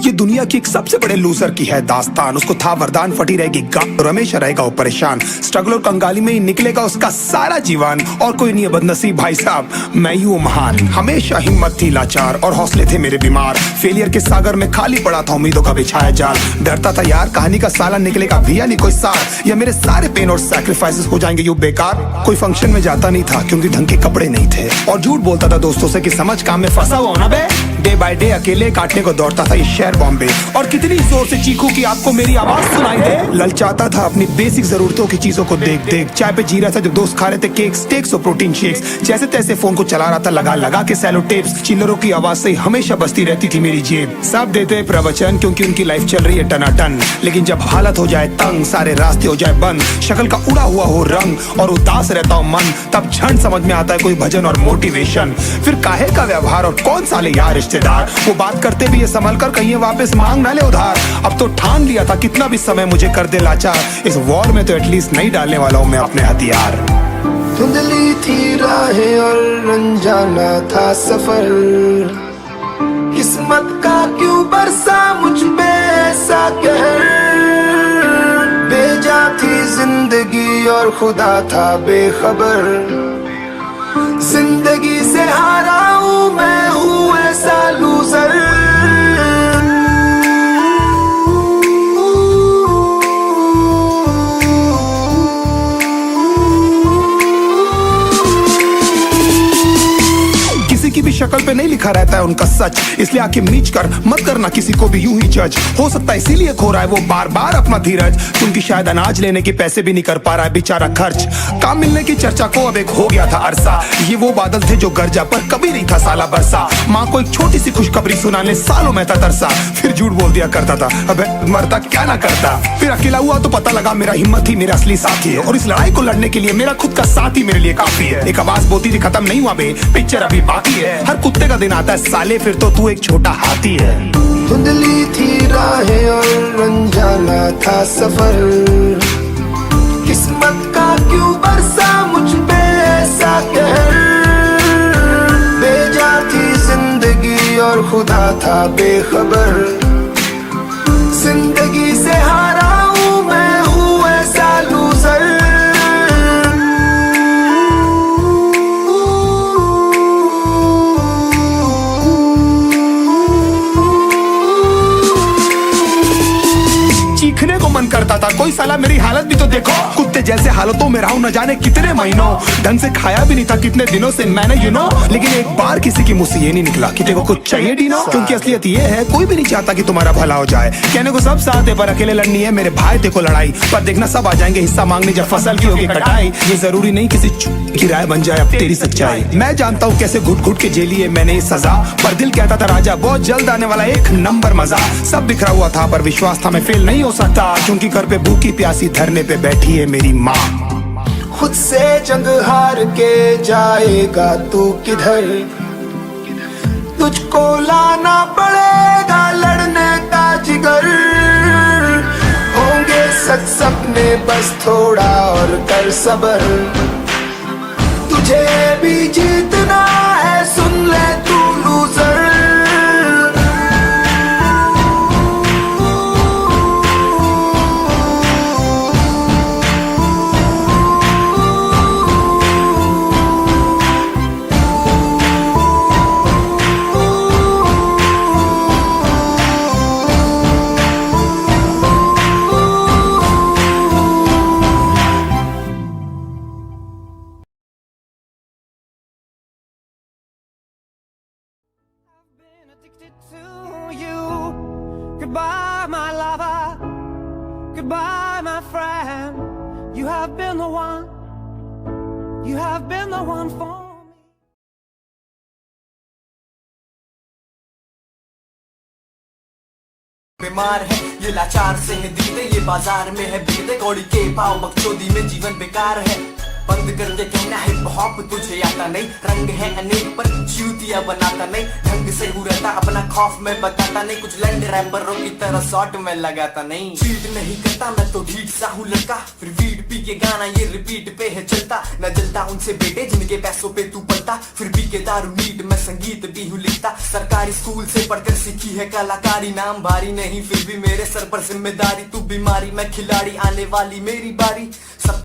ये दुनिया की एक सबसे बड़े लूजर की है दास्तान। उसको था वरदान, फटी रहेगी गांड और हमेशा रहेगा वो परेशान। स्ट्रगल और कंगाली में ही निकलेगा उसका सारा जीवन। और कोई नहीं है बदनसीब भाई साहब, मैं ही हूँ महान। हमेशा हिम्मत थी लाचार और हौसले थे मेरे बीमार। फेलियर के सागर में खाली पड़ा था उम्मीदों का बिछाया जाल। डरता था यार कहानी का साला निकलेगा भी या नहीं कोई सार, या मेरे सारे पेन और सैक्रिफाइसेस हो जाएंगे यूं बेकार। कोई फंक्शन में जाता नहीं था क्योंकि ढंग के कपड़े नहीं थे, और झूठ बोलता था दोस्तों से कि समझ काम में फंसा हुआ ना बे। डे बाय डे अकेले काटने को दौड़ता था ये शहर बॉम्बे। और कितनी जोर से चीखूं कि आपको मेरी आवाज सुनाई दे। ललचाता था अपनी बेसिक जरूरतों की चीजों को देख देख। चाय पे जी रहा था जब दोस्त खा रहे थे केक, स्टेक्स और प्रोटीन शेक्स। जैसे तैसे फोन को चला रहा था लगा लगा के सैलो टेप्स। चिल्लरों की आवाज से हमेशा बजती रहती थी मेरी जेब। सब देते प्रवचन क्योंकि उनकी लाइफ चल रही है टनाटन, लेकिन जब हालत हो जाए तंग, सारे रास्ते हो जाए बंद, शक्ल का उड़ा हुआ हो रंग और उदास रहता हो मन, तब क्षण समझ में आता है कोई भजन और मोटिवेशन। फिर काहे का व्यवहार और कौन साले यार रिश्तेदार, वो बात करते भी ये संभल कर कहीं वापस मांग ना ले उधार। अब तो ठान लिया था कितना भी समय मुझे कर दे लाचार, इस वॉर में तो एटलीस्ट नहीं डालने वाला हूँ मैं अपने हथियार। धुंधली थी राहें और अनजाना था सफर, किस्मत का क्यों बरसा मुझ पे ऐसा कहर। बेजा थी जिंदगी और खुदा था बेखबर, जिंदगी से हारा हूँ मैं, हूँ ऐसा लूजर। की भी शक्ल पे नहीं लिखा रहता है उनका सच, इसलिए आंखें मीच कर मत करना किसी को भी यूं ही जज। हो सकता है इसीलिए खो रहा है वो बार बार अपना धीरज, क्योंकि शायद अनाज लेने के पैसे भी नहीं कर पा रहा है बेचारा खर्च। काम मिलने की चर्चा को अब एक हो गया था अरसा, ये वो बादल थे जो गरजा पर कभी नहीं था साला बरसा। माँ को एक छोटी सी खुशखबरी सुनाने सालों में था तरसा, फिर झूठ बोल दिया करता था अबे मरता क्या ना करता। फिर अकेला हुआ तो पता लगा मेरा हिम्मत ही मेरा असली साथी है, और इस लड़ाई को लड़ने के लिए मेरा खुद का साथ ही मेरे लिए काफी है। एक आवाज बोलती थी खत्म नहीं हुआ बे, पिक्चर अभी बाकी है। हर कुत्ते का दिन आता है साले, फिर तो तू एक छोटा हाथी है। धुंधली थी राहें और अनजाना था सफर, किस्मत का क्यों बरसा मुझ पे ऐसा कहर। बेजा थी जिंदगी और खुदा था बेखबर, जिंदगी से हारा हूँ मैं, हूँ ऐसा लूजर। चीखने को मन करता था, कोई साला मेरी हालत भी तो देखो। कुत्ते जैसे हालतों में रहा हूं न जाने कितने महीनों, ढंग से खाया भी नहीं था कितने दिनों से मैंने लेकिन एक बार किसी की मुंह से ये नहीं निकला कि तेरे को कुछ चाहिए डीनो। क्योंकि असलियत ये है कोई भी नहीं चाहता कि तुम्हारा भला हो जाए। कहने को सब साथ है पर अकेले लड़नी है मेरे भाई देखो लड़ाई, पर देखना सब आ जाएंगे हिस्सा मांगने जब फसल की होगी कटाई। ये जरूरी नहीं किसी की राय बन जाए अब तेरी सच्चाई। मैं जानता हूँ कैसे घुट घुट के झेली है मैंने ये सजा, पर दिल कहता था राजा बहुत जल्द आने वाला एक नंबर मजा। सब बिखरा हुआ था पर विश्वास था मैं फेल नहीं हो सकता, क्योंकि घर पे भूखी प्यासी धरने पे बैठी है मेरी माँ। खुद से जंग हार के जाएगा तू किधर, तुझको लाना पड़ेगा लड़ने का जिगर। होंगे सच सपने बस थोड़ा और कर सबर, तुझे भी जीतना है सुन ले तू loser. To you, goodbye my lover, goodbye my friend. You have been the one, you have been the one for me. बीमार है ये लाचार से है दीदे, ये बाजार में है बीते कौड़ी के पाव बकचोदी में जीवन बेकार है। बंद करके कहना हिप हॉप तुझे आता नहीं, रंग है अनेक पर चूतिया बनाता नहीं, ढंग से उड़ता अपना खौफ में बताता नहीं, कुछ लंड रैपरों की तरह शॉट में लगाता नहीं, चीट नहीं करता मैं तो ढीठ सा हूँ लड़का, फिर वीड पी के गाना ये रिपीट पे है चलता, न जलता उनसे बेटे जिनके पैसों पे तू पलता, फिर पी के दारू नीट में संगीत भी हूँ लिखता, सरकारी स्कूल से पढ़कर सीखी है कलाकारी, नाम भारी नहीं फिर भी मेरे सर पर जिम्मेदारी, तू बीमारी मैं खिलाड़ी, आने वाली मेरी बारी सब